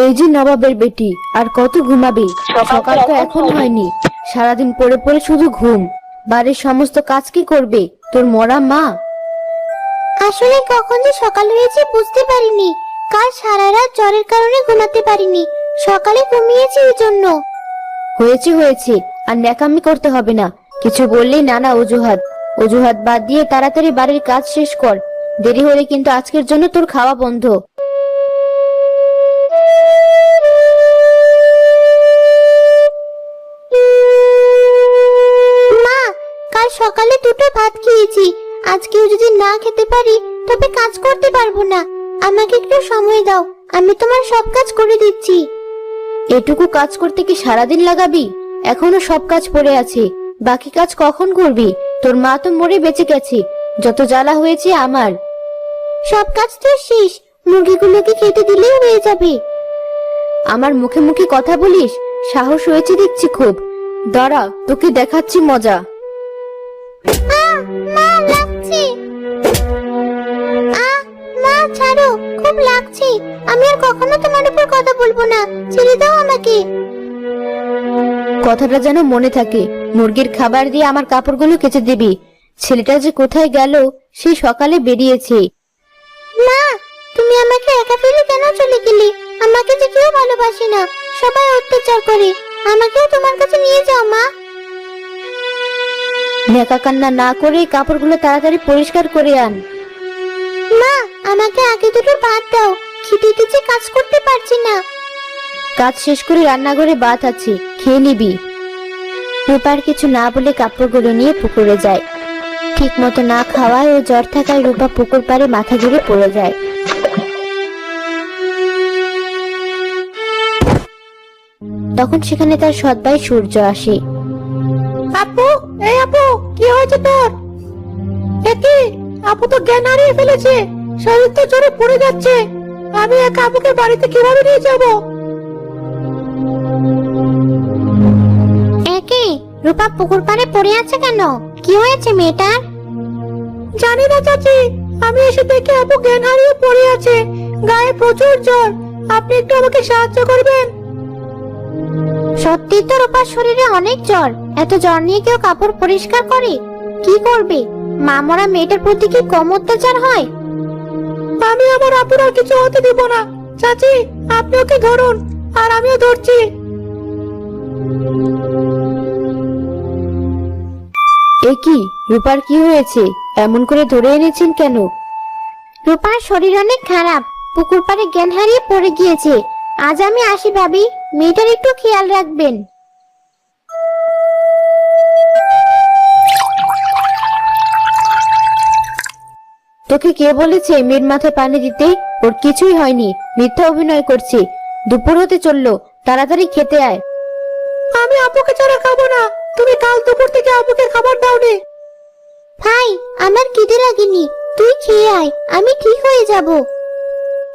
এই যে নবাবের বেটি, আর কত ঘুমাবি? সকাল তো এখন হয়নি। সারাদিন পড়ে পড়ে শুধু ঘুম। বাড়ির সমস্ত কাজ কি করবে তোর মরা মা? আসলে কখন যে সকাল হয়েছে বুঝতে পারিনি। কাল সারা রাত জ্বরের কারণে ঘুমাতে পারিনি, সকালে ঘুমিয়েছি এই জন্য। হয়েছে হয়েছে, আর ন্যাকামি করতে হবে না। কিছু বললেই নানা অজুহাত। অজুহাত বাদ দিয়ে তাড়াতাড়ি বাড়ির কাজ শেষ কর। দেরি হলে কিন্তু আজকের জন্য তোর খাওয়া বন্ধ। মা, কাল সকালে দুটো ভাত খেয়েছি, আজকেও যদি না খেতে পারি তবে কাজ করতে পারবো না। আমাকে একটু সময় দাও, আমি তোমার সব কাজ করে দিচ্ছি। এটুকু কাজ করতে কি সারাদিন লাগাবি? এখনো সব কাজ পড়ে আছে, বাকি কাজ কখন করবি? তোর মা তো মরে বেঁচে গেছে, যত জ্বালা হয়েছে আমার। সব কাজ তো শেষ, মুরগিগুলোকে খেতে দিলেই হয়ে যাবে। আমার মুখে মুখে কথা বলিস? সাহস হয়েছে দেখছি খুব। দাঁড়া, তোকে দেখাচ্ছি মজা। মা, লাগছে। মা ছাড়ো, খুব লাগছে। আমি আর কখনো তোমার উপর কথা বলবো না, ছেড়ে দাও আমাকে। কথাটা যেন মনে থাকে। মুরগির খাবার দিয়ে আমার কাপড়গুলো কেচে দিবি। ছেলেটা যে কোথায় গেল, সেই সকালে বেরিয়েছে। মা, তুমি আমাকে একা ফেলে কেন চলে গেলে? আমাকে যে কেউ ভালোবাসে না, সবাই অত্যাচার করে। আমাকেও তোমার কাছে নিয়ে যাও মা। নেকা কান্না না করে কাপড়গুলো তাড়াতাড়ি পরিষ্কার করে আন। মা, আমাকে আগে দুটো ভাত দাও, খিদেতে যে কাজ করতে পারছি না। কাজ শেষ করে রান্নাঘরে ভাত আছে, খেয়ে নিবি। রূপার কিছু না বলে কাপড়গুলো নিয়ে পুকুরে যায়। ঠিক মতো না খাওয়ায় ও জ্বর থাকায় রূপা পুকুর পাড়ে মাথা ঘুরে পড়ে যায়। তখন সেখানে তার সৎ ভাই সূর্য আসে। আপু, এই আপু, কি হয়েছে তোর? একি, আপু তো জ্ঞান হারিয়ে ফেলেছে, শরীর তো জ্বরে পড়ে যাচ্ছে। আমি একা আপুকে বাড়িতে কিভাবে নিয়ে যাব? একি, রূপা পুকুর পাড়ে পড়ে আছে কেন? কি হয়েছে মেয়েটার? জানি না চাচি, আমি এসে দেখি আপু জ্ঞান হারিয়ে পড়ে আছে, গায়ে প্রচুর জ্বর। আপনি একটু আমাকে সাহায্য করবেন? সত্যি তো রূপার শরীরে অনেক জ্বর। এত জ্বর নিয়ে কেউ কাপড় পরিষ্কার করে? কি করবে? মা মরা মেয়েটার প্রতি কি কম অত্যাচার হয়? আমি আমার আপুর আর কিছু হতে দেব না। চাচি, আপনি ওকে ধরুন, আর আমিও ধরছি। এ কি, রূপার কি হয়েছে? এমন করে ধরে এনেছেন কেন? রূপার শরীর অনেক খারাপ, পুকুর পাড়ে জ্ঞান হারিয়ে পড়ে গিয়েছে। আজ আমি আসি ভাবি, মেয়েটার একটু খেয়াল রাখবেন। তোকে কে বলেছে মেয়ের মাথায় পানি দিতে? ওর কিছুই হয়নি, মিথ্যা অভিনয় করছে। দুপুর হতে চললো, তাড়াতাড়ি খেতে আয়। আমি আপুকে ছাড়া খাবো না। তুমি কাল দুপুর থেকে আপুকে খাবার দাও রে। ভাই, আমার খিদে লাগেনি, তুই খেয়ে আয়, আমি ঠিক হয়ে যাব।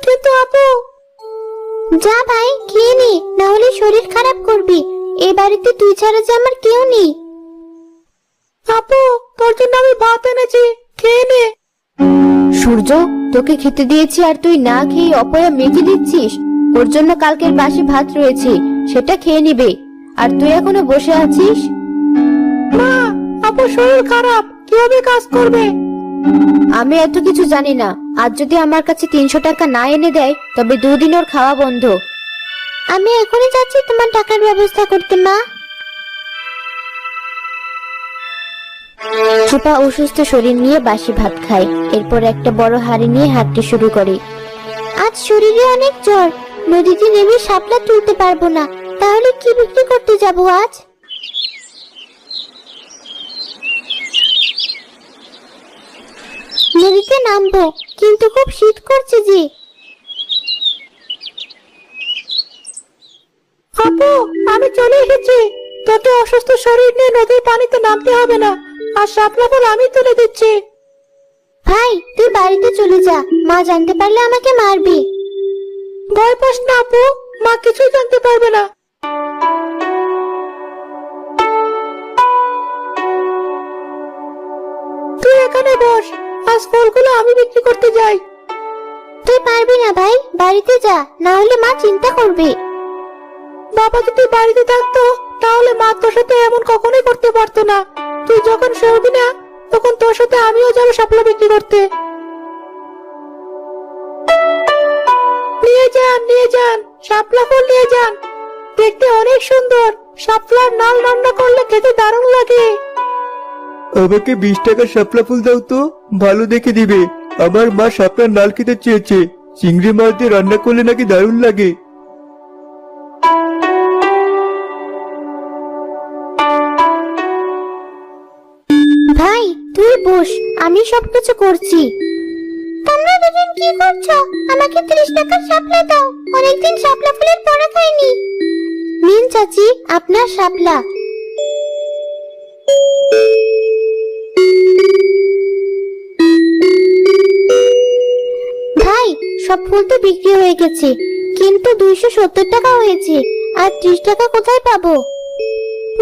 কিন্তু আপু। যা ভাই, খেয়ে নে, না হলে শরীর খারাপ করবি। এই বাড়িতে তুই ছাড়া যে আমার কেউ নেই। আপু, তোর জন্য আমি ভাত এনেছি, খেয়ে নে। সূর্য, তোকে খেতে দিয়েছি আর তুই না খেয়ে অপয়া মেখে দিচ্ছিস। ওর জন্য কালকের বাসি ভাত রয়েছে, সেটা খেয়ে নিবে। আর তুই এখনো বসে আছিস? মা, আপুর শরীর খারাপ, কিভাবে কাজ করবে? আমি এত কিছু জানি না। আজ যদি আমার কাছে 300 টাকা না এনে দেয়, তবে 2 দিন ওর খাওয়া বন্ধ। আমি এখনই যাচ্ছি তোমার টাকার ব্যবস্থা করতে মা। রূপা অসুস্থ শরীর নিয়ে বাসি ভাত খায়। এরপর একটা বড় হাঁড়ি নিয়ে হাঁটতে শুরু করে। আজ শরীরে অনেক জ্বর, নদীতে নেমে শাপলা তুলতে পারবো না। তাহলে কি বিক্রি করতে যাব আজ? নদীতে নামবো, কিন্তু খুব শীত করছে যে। আপু, আমি চলে এসেছি। তোকে অসুস্থ শরীর নিয়ে নদীর পানিতে নামতে হবে না, আর শাপলা ফুল আমি তুলে দিচ্ছি। ভাই, তুই বাড়িতে চলে যা, মা জানতে পারলে আমাকে মারবে। ভয় পাস না আপু, মা কিছুই জানতে পারবে না। তুই এখানে আজ ফলগুলো আমি বিক্রি করতে যাই। তুই পারবি না ভাই, বাড়িতে যা, না হলে মা চিন্তা করবে। বাবা যদি বাড়িতে থাকতো তাহলে মা তোর সাথে এমন কখনোই করতে পারতো না। তুই যখন সরবি না তখন তোর সাথে আমিও যাবো শাপলা বিক্রি করতে। নিয়ে যান শাপলা ফল নিয়ে যান, দেখতে অনেক সুন্দর। শাপলার নাল রান্না করলে খেতে দারুণ লাগে। আমাকে 20 টাকার শাপলা ফুল দাও তো, ভালো দেখে দিবে। আমার মা শাপলার নাল খেতে চেয়েছে, চিংড়ি মাছ দিয়ে রান্না করলে নাকি দারুণ লাগে। ভাই তুই বস, আমি সবকিছু করছি। তোমরা দুজন কি করছো? আমাকে 30 টাকার শাপলা দাও, অনেকদিন শাপলা ফুলের বড়া খাইনি। নিন চাচি, আপনার শাপলা। ভাই সব ফুল তো বিক্রি হয়ে গেছে, কিন্তু 270 টাকা হয়েছে, আর 30 টাকা কোথায় পাবো?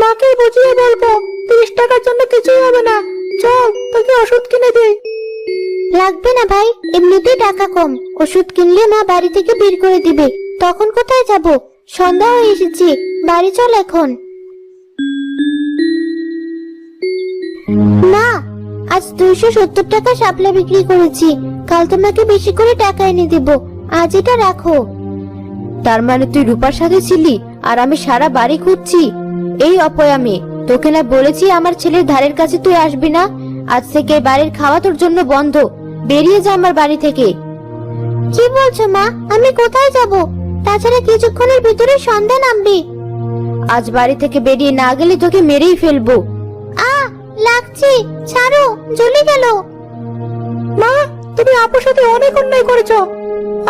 মাকে বুঝিয়ে বলবো, 30 টাকার জন্য কিছুই হবে না। চল তোকে ওষুধ কিনে দেই। লাগবে না ভাই, এমনিতেই টাকা কম, ওষুধ কিনলে মা বাড়ি থেকে বের করে দিবে, তখন কোথায় যাব? সন্ধ্যা হয়ে এসেছে, বাড়ি চল এখন। মা, আজ 270 টাকা শাপলা বিক্রি করেছি, কাল তোমাকে বেশি করে টাকা এনে দেব, আজ এটা রাখো। তার মানে তুই রূপার সাথে ছিলি, আর আমি সারা বাড়ি খুঁজছি? এই অপয়া মেয়ে, তোকে না বলেছি আমার ছেলের ধারের কাছে তুই আসবি না? আজ থেকে বাড়ির খাওয়া তোর জন্য বন্ধ, বেরিয়ে যা আমার বাড়ি থেকে। কি বলছো মা? আমি কোথায় যাব? তাছাড়া কিছুক্ষণের ভিতরে সন্ধ্যা নামবে। আজ বাড়ি থেকে বেরিয়ে না গেলে তোকে মেরেই ফেলবো। লাগছে, ছাড়ো, জ্বলে গেল। মা, তুমি আপুর সাথে অনেক অন্যায় করেছো।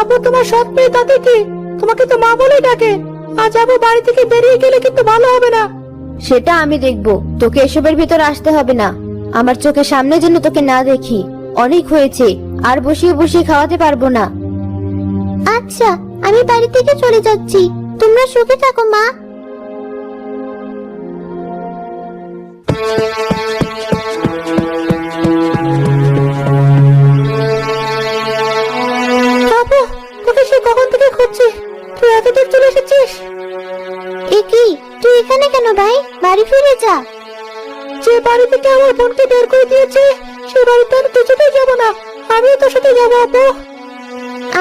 আপু তোমার সৎ মেয়ে, তাতে কি? তোমাকে তো মা বলেই ডাকে। আজ আপু বাড়ি থেকে বেরিয়ে গেলে কিন্তু ভালো হবে না। সেটা আমি দেখবো, তোকে এসবের ভিতর আসতে হবে না। আমার চোখের সামনে যেন তোকে না দেখি। অনেক হয়েছে, আর বসিয়ে বসিয়ে খাওয়াতে পারবো না। আচ্ছা, আমি বাড়ি থেকে চলে যাচ্ছি, তোমরা সুখে থাকো মা। আপু, তোকে সে কখন থেকে খুঁজছি, তুই এত দূর চলে এসেছিস? এ কি, তুই এখানে কেন ভাই? বাড়ি ফিরে যা। যে বাড়ি থেকে আমার বোনকে বের করে দিয়েছে সে বাড়িতে আমি কিছুতেই যাবো না। আমিও তোর সাথে যাবো আপু।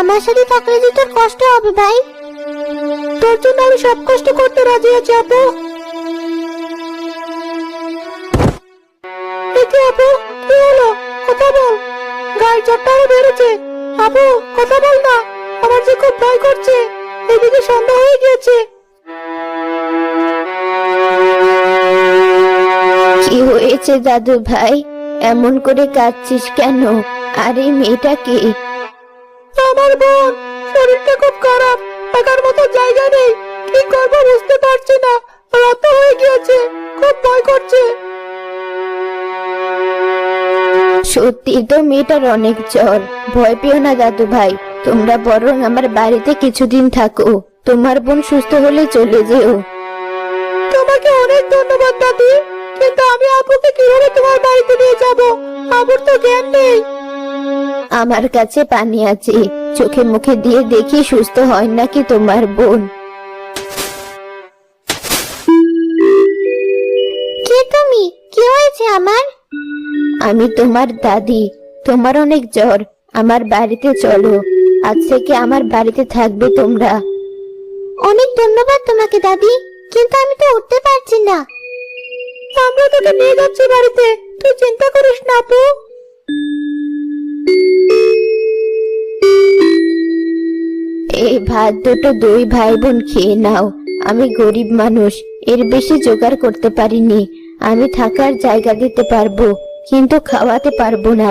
আমার সাথে থাকলে যে তোর কষ্ট হবে ভাই। তোর জন্য আমি সব কষ্ট করতে রাজি আছি আপু। এতে আপু কি হলো? কথা বল, গায়ের জ্বরটা আরো বেড়েছে। আপু কথা বল না, আমার যে খুব ভয় করছে। এদিকে সন্ধ্যা হয়ে গিয়েছে। কি হয়েছে দাদু ভাই, এমন করে কাঁদছিস কেন? আর এই মেয়েটা কে? আমার বোন, শরীরটা খুব খারাপ, থাকার মতো জায়গা নেই। কি করবো বুঝতে পারছি না, রাত হয়ে গিয়েছে, খুব ভয় করছে। সত্যি তো মেয়েটার অনেক জ্বর। ভয় পেও না দাদু ভাই, তোমরা বরং আমার বাড়িতে কিছুদিন থাকো, তোমার বোন সুস্থ হলে চলে যেও। তোমাকে অনেক ধন্যবাদ দাদি, কিন্তু আমি আপুকে কিভাবে তোমার বাড়িতে নিয়ে যাব? আপুর তো জ্ঞান নেই। আমার কাছে পানি আছে, চোখে মুখে দিয়ে দেখি সুস্থ হয় নাকি তোমার বোন। কে তুমি? কি হয়েছে আমার? আমি তোমার দাদি, তোমার অনেক জ্বর, আমার বাড়িতে চলো, আজ থেকে আমার বাড়িতে থাকবে তোমরা। অনেক ধন্যবাদ তোমাকে দাদি, কিন্তু আমি তো উঠতে পারছি না। আমরা তোকে নিয়ে যাচ্ছি বাড়িতে, তুই চিন্তা করিস না আপু। এই ভাত দুটো দুই ভাই বোন খেয়ে নাও, আমি গরিব মানুষ, এর বেশি জোগাড় করতে পারিনি। আমি থাকার জায়গা দিতে পারবো, কিন্তু খাওয়াতে পারবো না।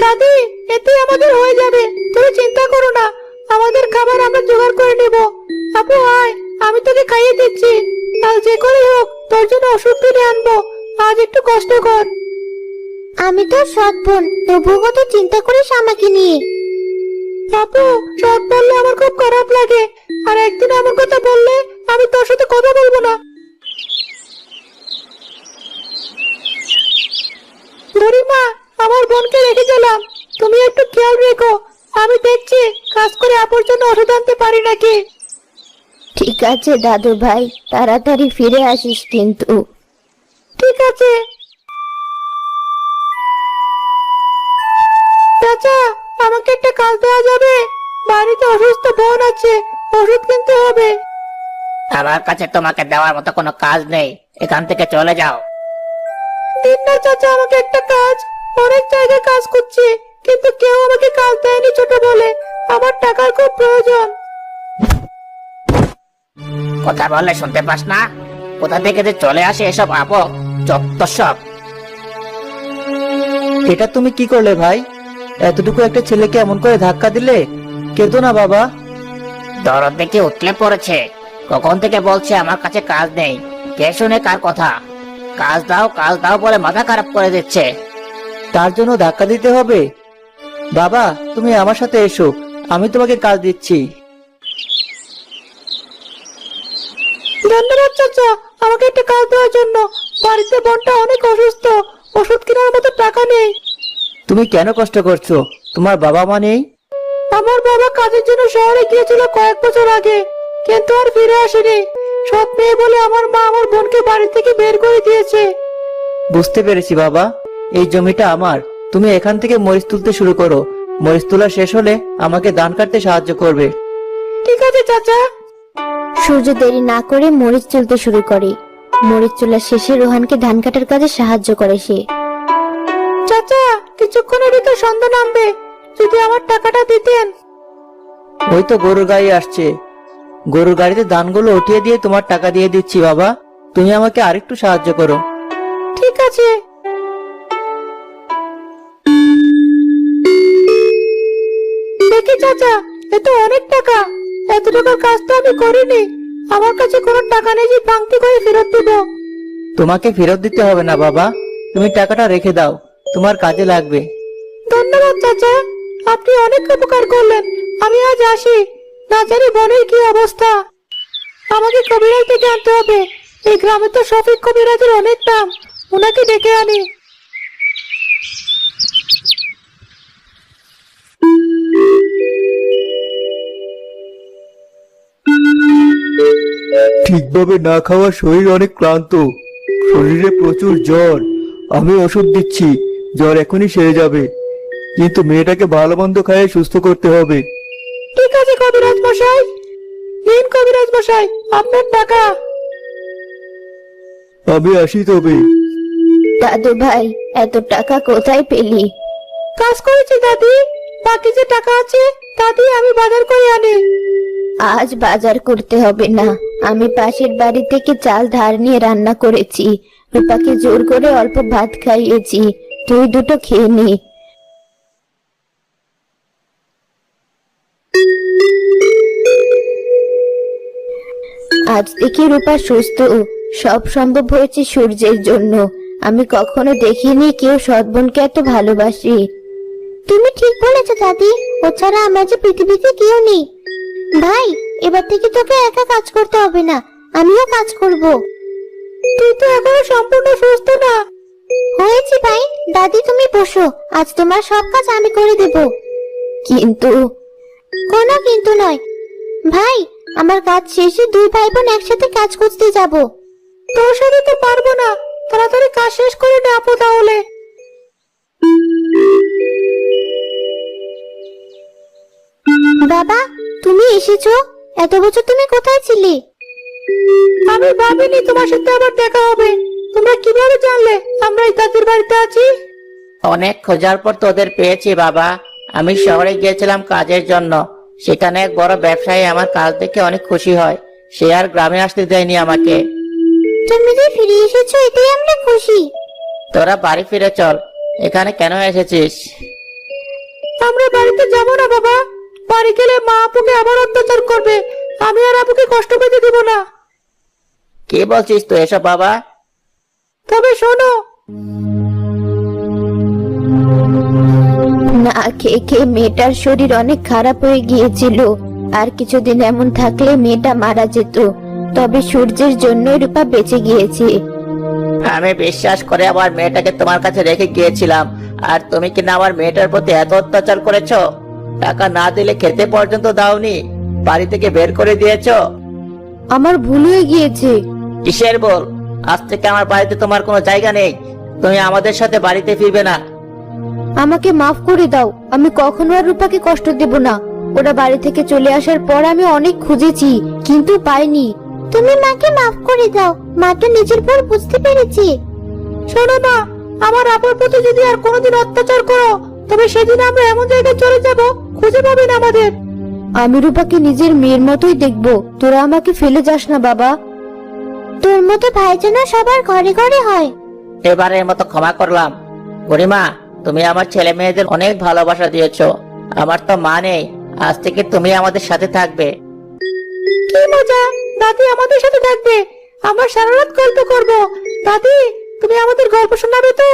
দাদি, এতে আমাদের হয়ে যাবে, তুমি চিন্তা করো না, আমাদের খাবার আমরা জোগাড় করে নেব। আপু আয়, আমি তোকে খাইয়ে দিচ্ছি। কাল যে করে হোক তোর জন্য ওষুধ কিনে আনবো, আজ একটু কষ্ট কর। আমি তো সৎ বোন, তবুও কত চিন্তা করিস আমাকে নিয়ে। আপু, সব বললে আমার খুব খারাপ লাগে, আর একদিন এমন কথা বললে আমি তোর সাথে কথা বলবো না। বুড়িমা, আমার বোনকে রেখে আপুর জন্য ওষুধ আনতে পারি নাকি? ঠিক আছে দাদু ভাই, তাড়াতাড়ি ফিরে আসিস কিন্তু। ঠিক আছে। চাচা, আমাকে একটা কাজ দেওয়া যাবে? বাড়িতে অসুস্থ বোন আছে, ওষুধ কিনতে হবে। আমার কাছে তোমাকে দেওয়ার মতো কোনো কাজ নেই, এখান থেকে চলে যাও। দিন না চাচা আমাকে একটা কাজ। অনেক জায়গায় কাজ করছি, কিন্তু কেউ আমাকে কাজ দেয়নি ছোট বলে। আমার টাকার খুব প্রয়োজন। কথা বললে শুনতে পাস না? কোথা থেকে যে চলে আসে এসব আপক, যত সব। এটা তুমি কি করলে ভাই? এতটুকু একটা ছেলেকে এমন করে ধাক্কা দিলে? কেঁদো না বাবা। দরদ দেখে উঠলে পড়েছে, কখন থেকে বলছে আমার কাছে কাজ নেই। কে শুনে কার কথা? কাজ দাও বলে মাথা খারাপ করে দিচ্ছে। তার জন্য ধাক্কা দিতে হবে? বাবা, তুমি আমার সাথে এসো, আমি তোমাকে কাজ দিচ্ছি। ধন্যবাদ চাচা আমাকে একটা কাজ দেওয়ার জন্য। বাড়িতে বোনটা অনেক অসুস্থ, ওষুধ কেনার মতো টাকা নেই। তুমি কেন কষ্ট করছো? তোমার বাবা মা নেই? আমার বাবা কাজের জন্য শহরে গিয়েছিল কয়েক বছর আগে, কিন্তু আর ফিরে আসেনি। সৎ মেয়ে বলে আমার মা আমার বোনকে বাড়ি থেকে বের করে দিয়েছে। বুঝতে পেরেছি বাবা, এই জমিটা আমার। তুমি এখান থেকে মরিচ তুলতে শুরু করো। মরিচ তোলা শেষ হলে আমাকে ধান কাটতে সাহায্য করবে। ঠিক আছে চাচা। সূর্য দেরি না করে মরিচ তুলতে শুরু করে। মরিচ তোলা শেষে রোহানকে ধান কাটার কাজে সাহায্য করে সে। চাচা, কিছুক্ষণের ভিতর সন্ধ্যা নামবে, যদি আমার টাকাটা দিতেন। ওই তো গরুর গাড়ি আসছে, গরুর গাড়িতে ধানগুলো উঠিয়ে দিয়ে তোমার টাকা দিয়ে দিচ্ছি বাবা। তুমি আমাকে আরেকটু সাহায্য করো। ঠিক আছে। দেখি চাচা, এ তো অনেক টাকা। এত টাকার কাজ তো আমি করিনি। আমার কাছে কোনো টাকা নেই যে ভাঙতি করে ফেরত দেব। তোমাকে ফেরত দিতে হবে না বাবা, তুমি টাকাটা রেখে দাও, তোমার কাজে লাগবে। ধন্যবাদ চাচা, আপনি অনেক উপকার করলেন। আমি আজ আসি, না জানি বোনের কি অবস্থা। আমাকে কবিরাজ ডেকে আনতে হবে। এই গ্রামে তো শফিক কবিরাজের অনেক দাম, ওনাকে ডেকে আনি। ঠিকভাবে না খাওয়া শরীর অনেক ক্লান্ত, শরীরে প্রচুর জ্বর। আমি ওষুধ দিচ্ছি, জ্বর এখনই সেরে যাবে, কিন্তু মেয়েটাকে ভালো মন্দ খাইয়ে সুস্থ করতে হবে। ঠিক আছে কবিরাজ মশাই। নিন কবিরাজ মশাই, আপনার টাকা। আমি আসি তবে। দাদু ভাই, এত টাকা কোথায় পেলি? কাজ করেছি দাদি, বাকি যে টাকা আছে তা দিয়ে আমি বাজার করে আনি। আজ বাজার করতে হবে না, আমি পাশের বাড়ি থেকে চাল ধার নিয়ে রান্না করেছি। রূপাকে জোর করে অল্প ভাত খাইয়েছি, তুই দুটো খেয়ে নে। আজ থেকে রূপা সুস্থ। সব সম্ভব হয়েছে সূর্যের জন্য। আমি কখনো দেখিনি কেউ সৎ বোনকে এত ভালোবাসে। তুমি ঠিক বলেছো দাদি, ও ছাড়া আমার যে পৃথিবীতে কেউ নেই। ভাই, এবার থেকে তোকে একা কাজ করতে হবে না, আমিও কাজ করব। তুই তো এখনো সম্পূর্ণ সুস্থ না। হয়েছে ভাই, দাদি তুমি বসো, আজ তোমার সব কাজ আমি করে দেব। কিন্তু কোনো কিন্তু নয় ভাই, আমার কাজ শেষে দুই ভাই বোন একসাথে কাজ করতে যাব। তোর সাথে তো পারবো না, তাড়াতাড়ি কাজ শেষ করে নে আপু তাহলে। বাবা, তুমি এসেছো? এত বছর তুমি কোথায় ছিলে? আমি ভাবিনি তোমার সাথে আবার দেখা হবে। তোমরা কিভাবে জানলে আমরা এই দাদির বাড়িতে আছি? অনেক খোঁজার পর তোদের পেয়েছি বাবা। আমি শহরে গিয়েছিলাম কাজের জন্য, সেখানে এক বড় ব্যবসায়ী আমার কাজ দেখে অনেক খুশি হয়। সে আর গ্রামে আসতে দেয়নি আমাকে। তুমি যে ফিরে এসেছো এতেই আমরা খুশি। তোরা বাড়ি ফিরে চল, এখানে কেন এসেছিস? আমরা বাড়িতে যাবো না বাবা। বাড়ি গেলে মা আপুকে আবার অত্যাচার করবে। আমি আর আপুকে কষ্ট পেতে দিব না। কি বলছিস তুই এসব বাবা? তবে শোনো, না খেয়ে খেয়ে মেয়েটার শরীর অনেক খারাপ হয়ে গিয়েছিল। আর কিছুদিন এমন থাকলে মেয়েটা মারা যেত। তবে সূর্যের জন্যই রূপা বেঁচে গিয়েছে। আমি বিশ্বাস করে আমার মেয়েটাকে তোমার কাছে রেখে গিয়েছিলাম, আর তুমি কিনা আমার মেয়েটার প্রতি এত অত্যাচার করেছো। টাকা না দিলে খেতে পর্যন্ত দাওনি, বাড়ি থেকে বের করে দিয়েছো। আমার ভুল হয়ে গিয়েছে। কিসের বল? আজ থেকে আমার বাড়িতে তোমার কোনো জায়গা নেই। তুমি আমাদের সাথে বাড়িতে ফিরবে না। আমাকে মাফ করে দাও, আমি কখনো আর রূপাকে কষ্ট দেব না। ওরা বাড়ি থেকে চলে আসার পর আমি অনেক খুঁজেছি, কিন্তু পাইনি। তুমি মাকে মাফ করে দাও, মা তো নিজের ভুল বুঝতে পেরেছে। শোনো মা, আমার আপুর প্রতি যদি আর কোনোদিন অত্যাচার করো, তবে সেদিন আমরা এমন জায়গায় চলে যাব, খুঁজে পাবে না আমাদের। আমি রূপাকে নিজের মেয়ের মতোই দেখবো, তোরা আমাকে ফেলে যাস না বাবা। তোর মতো ভাই যেন সবার ঘরে ঘরে হয়। এবারের মতো ক্ষমা করলাম। বুড়িমা, তুমি আমার ছেলে মেয়েদের অনেক ভালোবাসা দিয়েছো। আমার তো মা নেই, আজ থেকে তুমি আমাদের সাথে থাকবে। কি মজা, দাদি আমাদের সাথে থাকবে। আমরা সারা রাত গল্প করবো। দাদি, তুমি আমাদের গল্প শোনাবে তো?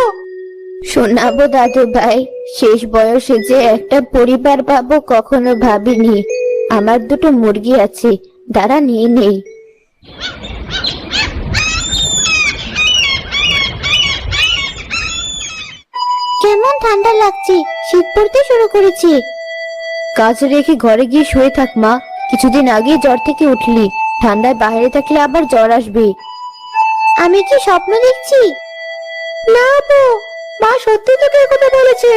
শোনাবো দাদু ভাই, শেষ বয়সে যে একটা পরিবার পাবো কখনো ভাবিনি। আমার দুটো মুরগি আছে, দাঁড়া নিয়ে নেই। কেমন ঠান্ডা লাগছে, শীত পড়তে শুরু করেছে। কাজ রেখে ঘরে গিয়ে শুয়ে থাক মা, কিছুদিন আগে জ্বর থেকে উঠলি, ঠান্ডায় বাইরে থাকলে আবার জ্বর আসবে। আমি কি স্বপ্ন দেখছি? না আপু, মা সত্যি তোকে কথা বলেছে।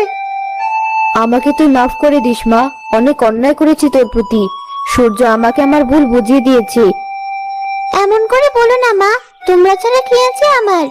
আমাকে তুই মাফ করে দিস মা, অনেক অন্যায় করেছি তোর প্রতি। সূর্য আমাকে আমার ভুল বুঝিয়ে দিয়েছে। এমন করে বলো না মা, তোমরা ছাড়া কি আছে আমার?